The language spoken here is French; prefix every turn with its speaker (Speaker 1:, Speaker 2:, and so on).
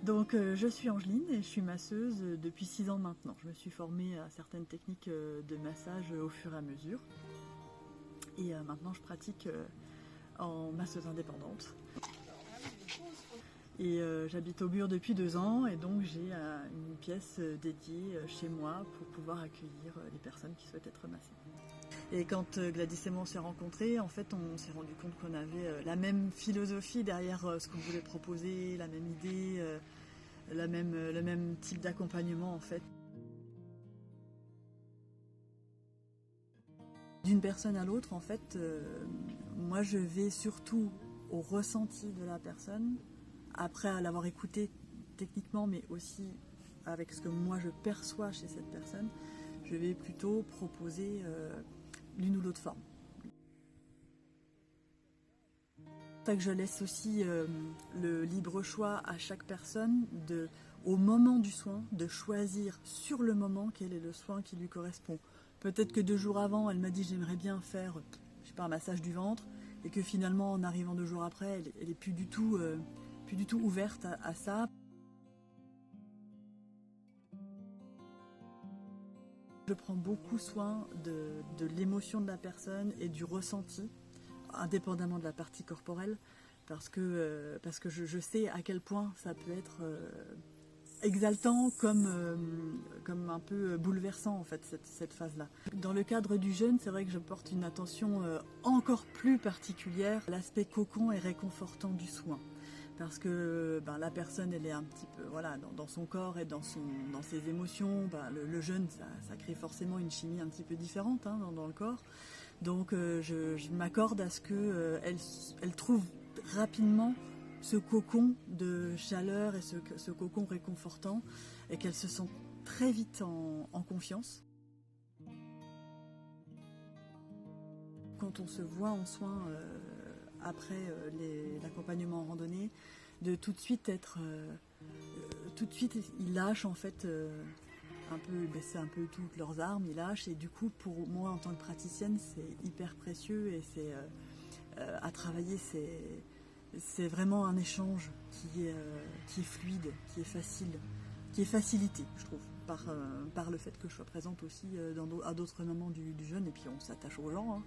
Speaker 1: Donc je suis Angeline et je suis masseuse depuis 6 ans maintenant. Je me suis formée à certaines techniques de massage au fur et à mesure. Et maintenant je pratique en masseuse indépendante. Et j'habite au Bure depuis 2 ans et donc j'ai une pièce dédiée chez moi pour pouvoir accueillir les personnes qui souhaitent être massées. Et quand Gladys et moi on s'est rencontrés, en fait on s'est rendu compte qu'on avait la même philosophie derrière ce qu'on voulait proposer, la même idée, le même type d'accompagnement en fait. D'une personne à l'autre en fait, moi je vais surtout au ressenti de la personne, après l'avoir écouté techniquement mais aussi avec ce que moi je perçois chez cette personne, je vais plutôt proposer l'une ou l'autre forme. C'est ça que je laisse aussi le libre choix à chaque personne au moment du soin, de choisir sur le moment quel est le soin qui lui correspond. Peut-être que 2 jours avant, elle m'a dit j'aimerais bien faire, je sais pas, un massage du ventre, et que finalement, en arrivant 2 jours après, elle est plus du tout ouverte à ça. Je prends beaucoup soin de l'émotion de la personne et du ressenti, indépendamment de la partie corporelle, parce que je sais à quel point ça peut être exaltant comme un peu bouleversant en fait cette phase-là. Dans le cadre du jeûne, c'est vrai que je porte une attention encore plus particulière à l'aspect cocon et réconfortant du soin. Parce que la personne elle est un petit peu dans son corps et dans ses émotions. Le jeûne ça crée forcément une chimie un petit peu différente dans le corps. Donc je m'accorde à ce que elle trouve rapidement ce cocon de chaleur et ce cocon réconfortant et qu'elle se sent très vite en confiance. Quand on se voit en soins après l'accompagnement en randonnée, de tout de suite ils lâchent en fait baisser un peu toutes leurs armes, ils lâchent et du coup pour moi en tant que praticienne c'est hyper précieux et c'est à travailler, c'est vraiment un échange qui est fluide, qui est facile, qui est facilité, je trouve, par le fait que je sois présente aussi à d'autres moments du jeûne et puis on s'attache aux gens.